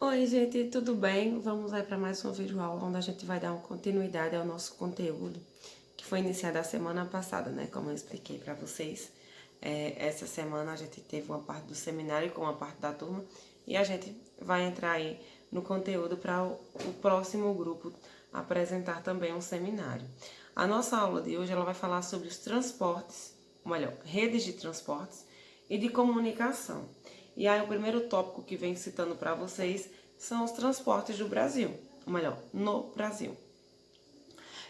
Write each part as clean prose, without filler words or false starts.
Oi, gente, tudo bem? Vamos aí para mais uma videoaula onde a gente vai dar uma continuidade ao nosso conteúdo que foi iniciado a semana passada, né? Como eu expliquei para vocês, essa semana a gente teve uma parte do seminário com uma parte da turma e a gente vai entrar aí no conteúdo para o próximo grupo apresentar também um seminário. A nossa aula de hoje ela vai falar sobre os transportes, ou melhor, redes de transportes e de comunicação. E aí o primeiro tópico que vem citando para vocês são os transportes do Brasil, ou melhor, no Brasil.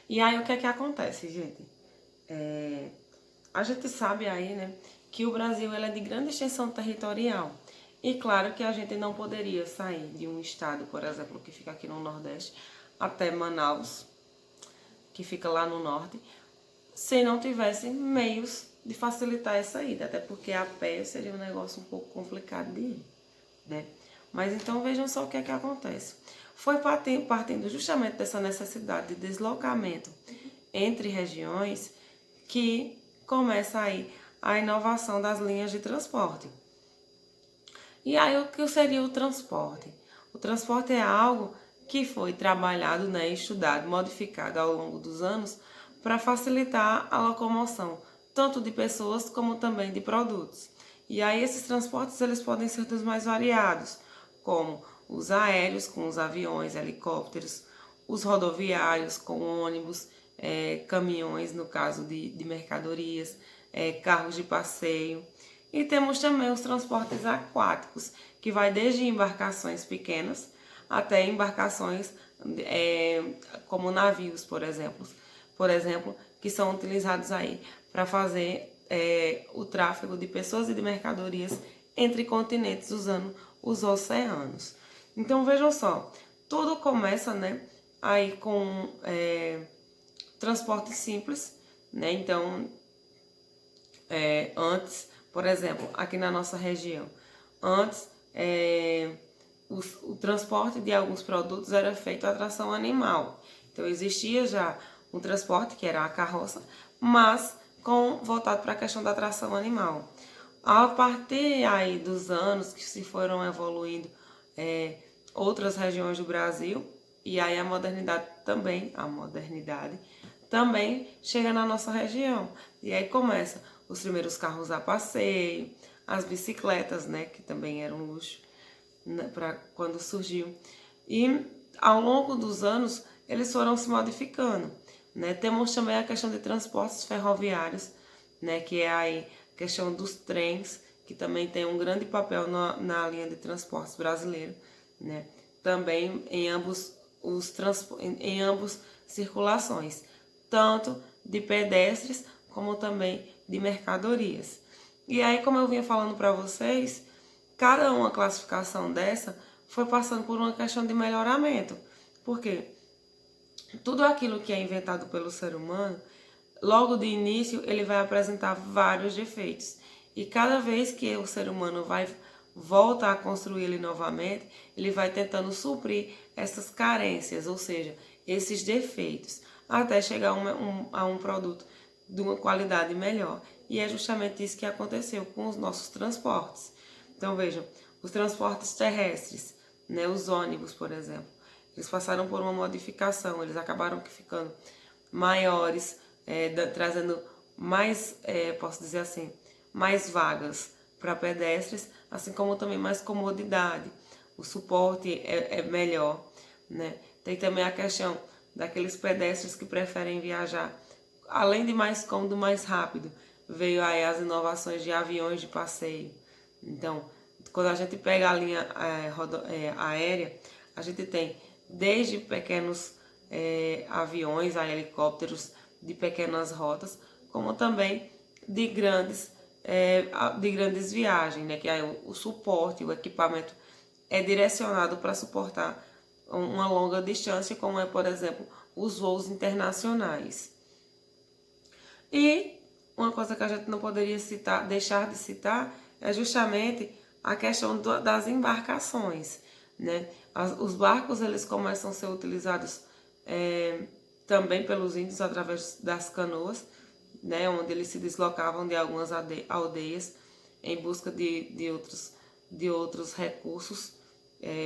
E aí o que é que acontece, gente? A gente sabe aí, né, que o Brasil é de grande extensão territorial. E claro que a gente não poderia sair de um estado, por exemplo, que fica aqui no Nordeste, até Manaus, que fica lá no Norte, se não tivesse meios de facilitar essa ida, até porque a pé seria um negócio um pouco complicado de ir, né? Mas então vejam só o que é que acontece. Foi partindo justamente dessa necessidade de deslocamento entre regiões que começa aí a inovação das linhas de transporte. E aí o que seria o transporte? O transporte é algo que foi trabalhado, né, estudado, modificado ao longo dos anos para facilitar a locomoção, tanto de pessoas como também de produtos. E aí esses transportes eles podem ser dos mais variados, como os aéreos com os aviões, helicópteros, os rodoviários com ônibus, caminhões no caso de mercadorias, carros de passeio. E temos também os transportes aquáticos, que vai desde embarcações pequenas até embarcações como navios, por exemplo, que são utilizados aí para fazer o tráfego de pessoas e de mercadorias entre continentes usando os oceanos. Então vejam só, tudo começa, né, aí com transporte simples, né? Então antes, por exemplo, aqui na nossa região, antes o transporte de alguns produtos era feito a tração animal. Então existia já um transporte que era a carroça, mas voltado para a questão da tração animal. A partir aí dos anos que se foram evoluindo outras regiões do Brasil, e aí a modernidade também chega na nossa região. E aí começa os primeiros carros a passeio, as bicicletas, né, que também eram um luxo, né, para quando surgiu. E ao longo dos anos eles foram se modificando, né? Temos também a questão de transportes ferroviários, né, que é aí a questão dos trens, que também tem um grande papel na linha de transportes brasileiro, né? Também em ambos circulações, tanto de pedestres como também de mercadorias. E aí, como eu vinha falando para vocês, cada uma classificação dessa foi passando por uma questão de melhoramento. Por quê? Tudo aquilo que é inventado pelo ser humano, logo de início ele vai apresentar vários defeitos. E cada vez que o ser humano volta a construir ele novamente, ele vai tentando suprir essas carências, ou seja, esses defeitos, até chegar a um produto de uma qualidade melhor. E é justamente isso que aconteceu com os nossos transportes. Então vejam, os transportes terrestres, né, os ônibus, por exemplo, eles passaram por uma modificação, eles acabaram ficando maiores, trazendo mais, posso dizer assim, mais vagas para pedestres, assim como também mais comodidade. O suporte é melhor, né? Tem também a questão daqueles pedestres que preferem viajar, além de mais cômodo, mais rápido. Veio aí as inovações de aviões de passeio. Então, quando a gente pega a linha aérea, a gente tem desde pequenos aviões, helicópteros de pequenas rotas, como também de grandes viagens, né? Que aí o suporte, o equipamento é direcionado para suportar uma longa distância, como é, por exemplo, os voos internacionais. E uma coisa que a gente não poderia deixar de citar é justamente a questão das embarcações, né? Os barcos eles começam a ser utilizados também pelos índios através das canoas, né? Onde eles se deslocavam de algumas aldeias em busca de outros recursos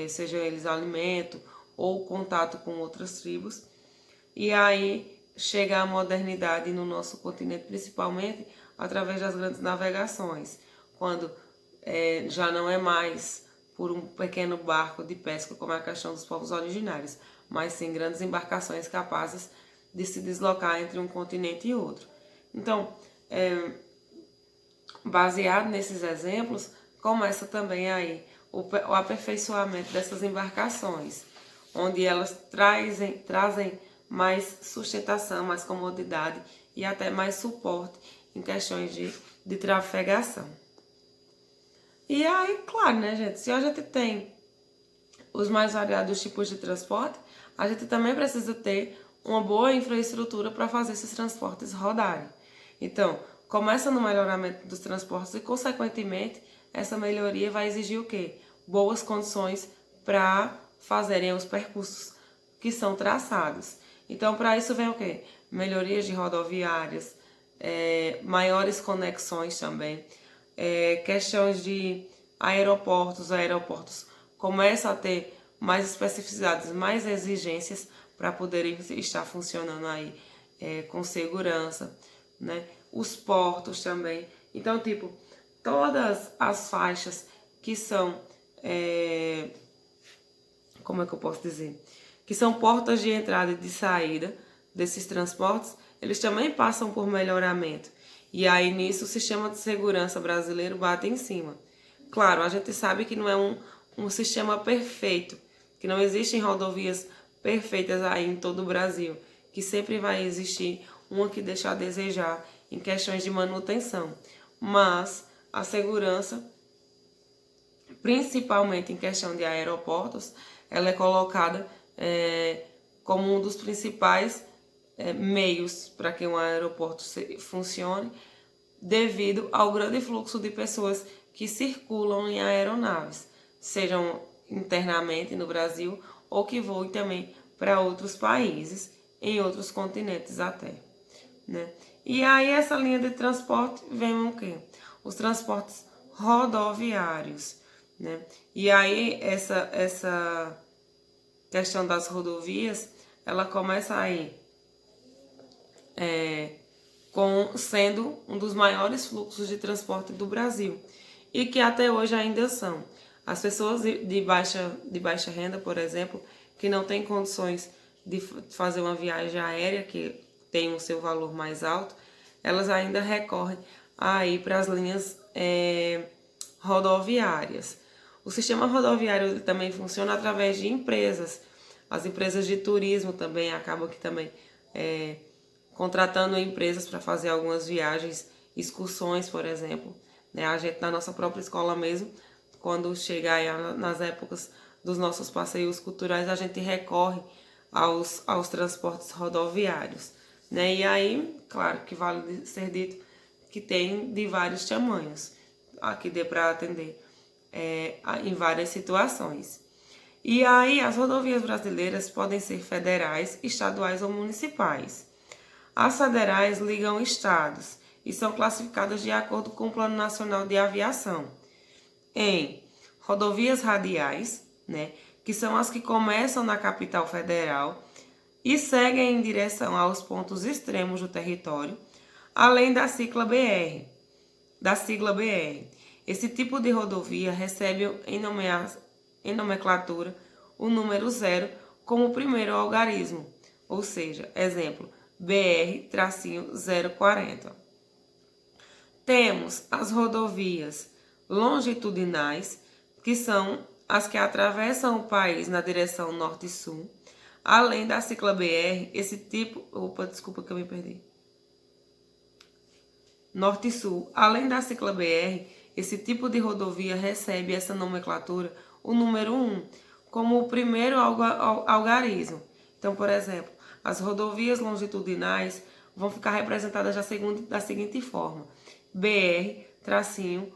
sejam eles alimento ou contato com outras tribos. E aí chega a modernidade no nosso continente, principalmente através das grandes navegações, quando já não é mais por um pequeno barco de pesca, como é a questão dos povos originários, mas sim grandes embarcações capazes de se deslocar entre um continente e outro. Então, baseado nesses exemplos, começa também aí o aperfeiçoamento dessas embarcações, onde elas trazem mais sustentação, mais comodidade e até mais suporte em questões de trafegação. E aí, claro, né, gente, se a gente tem os mais variados tipos de transporte, a gente também precisa ter uma boa infraestrutura para fazer esses transportes rodarem. Então, começa no melhoramento dos transportes e, consequentemente, essa melhoria vai exigir o quê? Boas condições para fazerem os percursos que são traçados. Então, para isso vem o quê? Melhorias de rodoviárias, maiores conexões também, questões de aeroportos. Aeroportos começam a ter mais especificidades, mais exigências para poderem estar funcionando aí com segurança, né? Os portos também. Então, tipo, todas as faixas que são, como é que eu posso dizer? Que são portas de entrada e de saída desses transportes, eles também passam por melhoramento. E aí, nisso, o sistema de segurança brasileiro bate em cima. Claro, a gente sabe que não é um sistema perfeito, que não existem rodovias perfeitas aí em todo o Brasil, que sempre vai existir uma que deixa a desejar em questões de manutenção. Mas a segurança, principalmente em questão de aeroportos, ela é colocada como um dos principais meios para que um aeroporto funcione, devido ao grande fluxo de pessoas que circulam em aeronaves, sejam internamente no Brasil ou que voem também para outros países, em outros continentes até, né? E aí essa linha de transporte vem o quê? Os transportes rodoviários, né? E aí essa questão das rodovias, ela começa aí sendo um dos maiores fluxos de transporte do Brasil e que até hoje ainda são. As pessoas de baixa renda, por exemplo, que não têm condições de fazer uma viagem aérea, que tem o seu valor mais alto, elas ainda recorrem aí para as linhas rodoviárias. O sistema rodoviário também funciona através de empresas. As empresas de turismo também acabam que também contratando empresas para fazer algumas viagens, excursões, por exemplo. Né? A gente, na nossa própria escola mesmo, quando chega aí nas épocas dos nossos passeios culturais, a gente recorre aos transportes rodoviários. Né? E aí, claro que vale ser dito que tem de vários tamanhos, que dê para atender em várias situações. E aí, as rodovias brasileiras podem ser federais, estaduais ou municipais. As federais ligam estados e são classificadas de acordo com o Plano Nacional de Aviação em rodovias radiais, né, que são as que começam na capital federal e seguem em direção aos pontos extremos do território, além da sigla BR. Esse tipo de rodovia recebe em nomenclatura o número 0 como primeiro algarismo, ou seja, exemplo, BR-040. Temos as rodovias longitudinais, que são as que atravessam o país na direção norte e sul. Além da cicla BR, esse tipo... Opa, desculpa que eu me perdi. Norte e sul. Além da cicla BR, esse tipo de rodovia recebe essa nomenclatura, o número 1, como o primeiro algarismo. Então, por exemplo, as rodovias longitudinais vão ficar representadas da seguinte forma: BR-1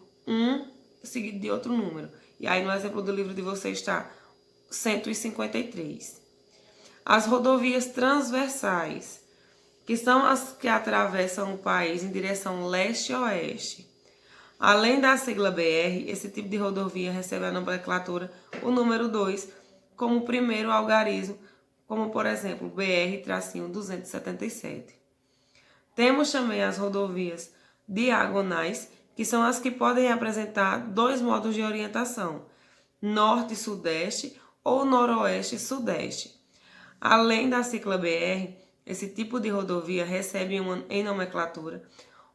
seguido de outro número. E aí no exemplo do livro de vocês está 153. As rodovias transversais, que são as que atravessam o país em direção leste-oeste. Além da sigla BR, esse tipo de rodovia recebe a nomenclatura, o número 2, como o primeiro algarismo, como por exemplo, BR-277. Temos também as rodovias diagonais, que são as que podem apresentar dois modos de orientação, norte e sudeste ou noroeste e sudeste. Além da cicla BR, esse tipo de rodovia recebe em nomenclatura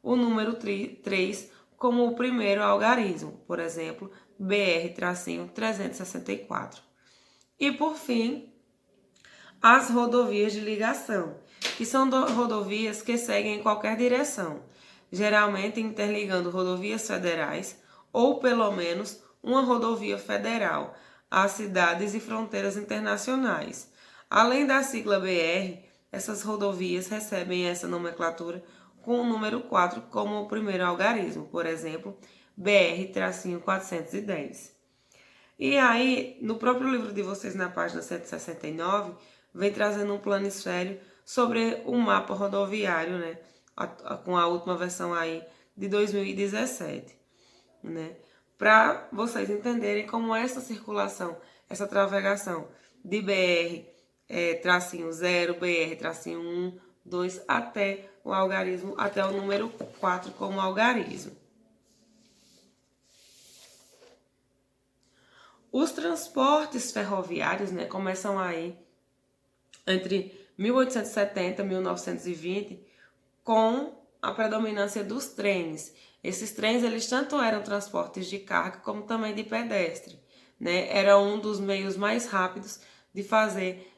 o número 3 como o primeiro algarismo, por exemplo, BR-364. E por fim, as rodovias de ligação, que são rodovias que seguem em qualquer direção, geralmente interligando rodovias federais ou pelo menos uma rodovia federal a cidades e fronteiras internacionais. Além da sigla BR, essas rodovias recebem essa nomenclatura com o número 4 como o primeiro algarismo, por exemplo, BR-410. E aí, no próprio livro de vocês, na página 169, vem trazendo um planisfério sobre o mapa rodoviário, né? Com a última versão aí de 2017, né? Para vocês entenderem como essa circulação, essa navegação de BR-0, BR-1, 2 até o algarismo, até o número 4 como algarismo. Os transportes ferroviários, né, começam aí entre 1870 e 1920 com a predominância dos trens. Esses trens, eles tanto eram transportes de carga como também de pedestre, né? Era um dos meios mais rápidos de fazer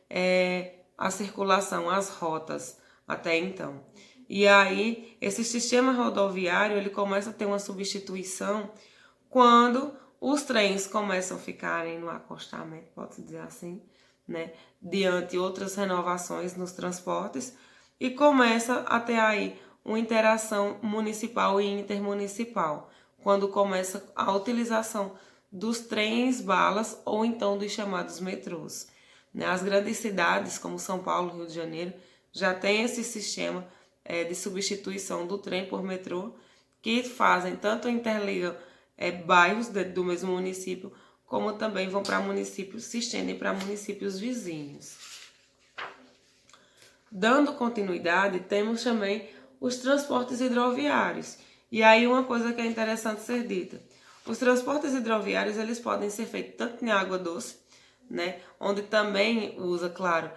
a circulação, as rotas até então. E aí, esse sistema rodoviário, ele começa a ter uma substituição quando os trens começam a ficarem no acostamento, pode-se dizer assim, né? Diante outras renovações nos transportes, e começa a ter aí uma interação municipal e intermunicipal, quando começa a utilização dos trens-balas ou então dos chamados metrôs. As grandes cidades, como São Paulo, Rio de Janeiro, já tem esse sistema de substituição do trem por metrô, que fazem tanto interligam bairros do mesmo município, como também vão para municípios, se estendem para municípios vizinhos. Dando continuidade, temos também os transportes hidroviários. E aí uma coisa que é interessante ser dita. Os transportes hidroviários, eles podem ser feitos tanto em água doce, né, onde também usa, claro,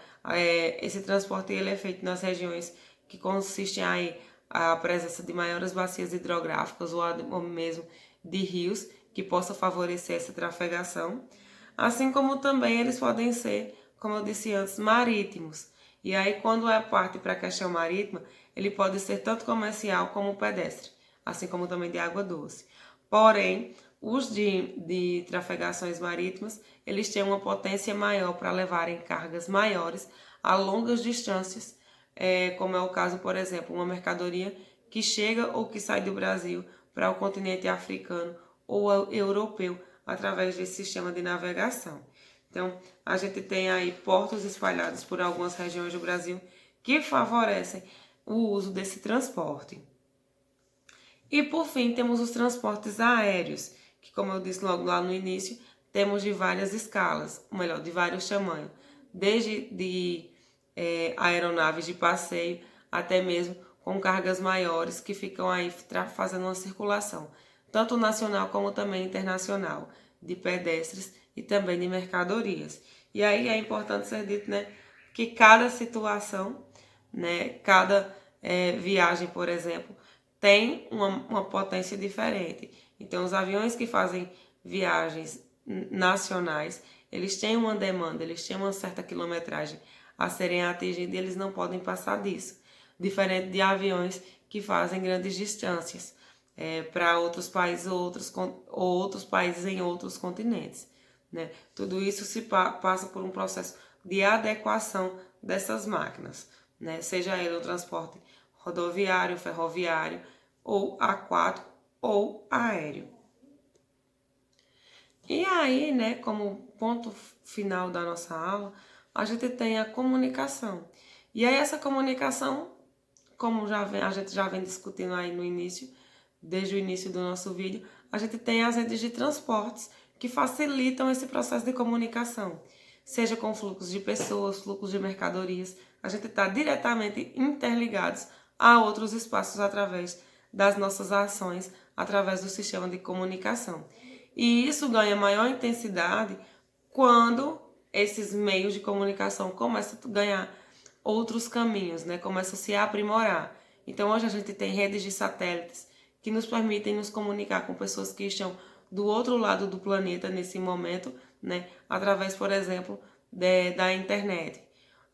esse transporte ele é feito nas regiões que consistem aí a presença de maiores bacias hidrográficas ou mesmo de rios que possa favorecer essa trafegação, assim como também eles podem ser, como eu disse antes, marítimos. E aí, quando é parte para a questão marítima, ele pode ser tanto comercial como pedestre, assim como também de água doce. Porém, os de trafegações marítimas, eles têm uma potência maior para levarem cargas maiores a longas distâncias, como é o caso, por exemplo, uma mercadoria que chega ou que sai do Brasil para o continente africano ou europeu através desse sistema de navegação. Então, a gente tem aí portos espalhados por algumas regiões do Brasil que favorecem o uso desse transporte. E por fim, temos os transportes aéreos, que como eu disse logo lá no início, temos de várias escalas, ou melhor, de vários tamanhos, desde aeronaves de passeio até mesmo com cargas maiores que ficam aí fazendo uma circulação, tanto nacional como também internacional, de pedestres e também de mercadorias. E aí é importante ser dito, né, que cada situação, né, cada viagem, por exemplo, tem uma potência diferente. Então, os aviões que fazem viagens nacionais, eles têm uma demanda, eles têm uma certa quilometragem a serem atingidos e eles não podem passar disso. Diferente de aviões que fazem grandes distâncias para outros países ou outros países em outros continentes, né? Tudo isso se passa por um processo de adequação dessas máquinas, né? Seja ele o transporte rodoviário, ferroviário, ou aquático ou aéreo. E aí, né, como ponto final da nossa aula, a gente tem a comunicação. E aí essa comunicação, como a gente já vem discutindo aí no início, desde o início do nosso vídeo, a gente tem as redes de transportes que facilitam esse processo de comunicação. Seja com fluxos de pessoas, fluxos de mercadorias, a gente está diretamente interligados a outros espaços através das nossas ações, através do sistema de comunicação. E isso ganha maior intensidade quando esses meios de comunicação começam a ganhar outros caminhos, né? Começam a se aprimorar. Então hoje a gente tem redes de satélites que nos permitem nos comunicar com pessoas que estão do outro lado do planeta nesse momento, né? Através, por exemplo, da internet.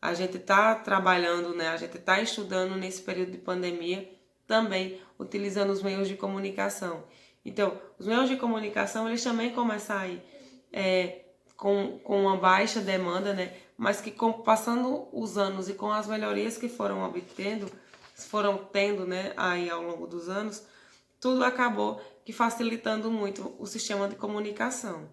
A gente está trabalhando, né? A gente está estudando nesse período de pandemia também utilizando os meios de comunicação. Então, os meios de comunicação, eles também começam a ir com uma baixa demanda, né? Mas que passando os anos e com as melhorias que foram tendo, né, aí ao longo dos anos, tudo acabou que facilitando muito o sistema de comunicação.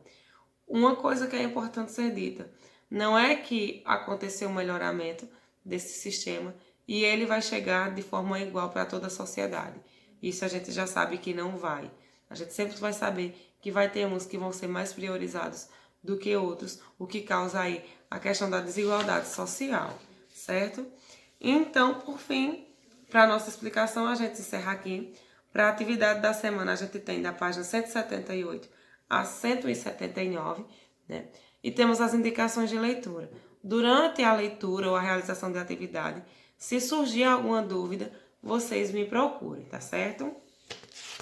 Uma coisa que é importante ser dita, não é que aconteceu um melhoramento desse sistema e ele vai chegar de forma igual para toda a sociedade. Isso a gente já sabe que não vai. A gente sempre vai saber que vai ter uns que vão ser mais priorizados do que outros, o que causa aí a questão da desigualdade social, certo? Então, por fim, para a nossa explicação, a gente encerra aqui. Para a atividade da semana, a gente tem da página 178 a 179, né? E temos as indicações de leitura. Durante a leitura ou a realização da atividade, se surgir alguma dúvida, vocês me procurem, tá certo?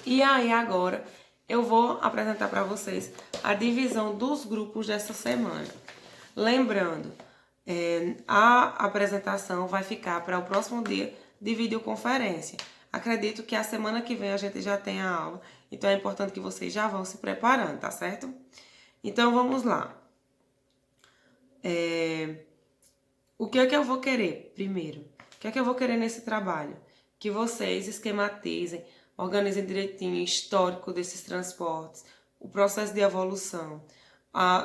E aí agora eu vou apresentar para vocês a divisão dos grupos dessa semana. Lembrando, a apresentação vai ficar para o próximo dia de videoconferência. Acredito que a semana que vem a gente já tem a aula, então é importante que vocês já vão se preparando, tá certo? Então vamos lá. O que é que eu vou querer primeiro? O que é que eu vou querer nesse trabalho? Que vocês esquematizem, organizem direitinho o histórico desses transportes, o processo de evolução,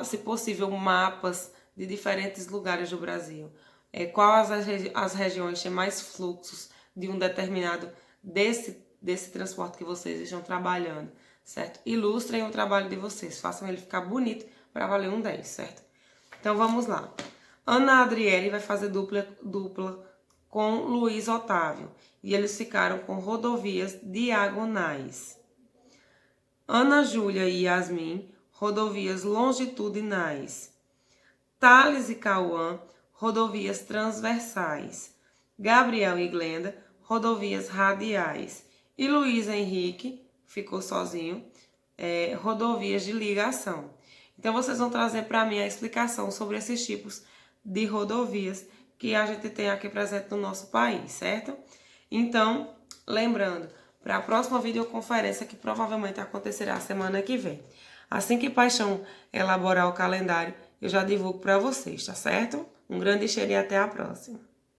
se possível mapas de diferentes lugares do Brasil. Quais as regiões têm mais fluxos de um determinado desse transporte que vocês estão trabalhando, certo? Ilustrem o trabalho de vocês, façam ele ficar bonito para valer um 10, certo? Então vamos lá. Ana Adriele vai fazer dupla com Luiz Otávio e eles ficaram com rodovias diagonais. Ana Júlia e Yasmin, rodovias longitudinais. Thales e Cauã, rodovias transversais. Gabriel e Glenda, rodovias radiais. E Luiz Henrique, ficou sozinho, rodovias de ligação. Então, vocês vão trazer para mim a explicação sobre esses tipos de rodovias que a gente tem aqui presente no nosso país, certo? Então, lembrando, para a próxima videoconferência, que provavelmente acontecerá semana que vem. Assim que Paixão elaborar o calendário, eu já divulgo para vocês, tá certo? Um grande cheiro e até a próxima.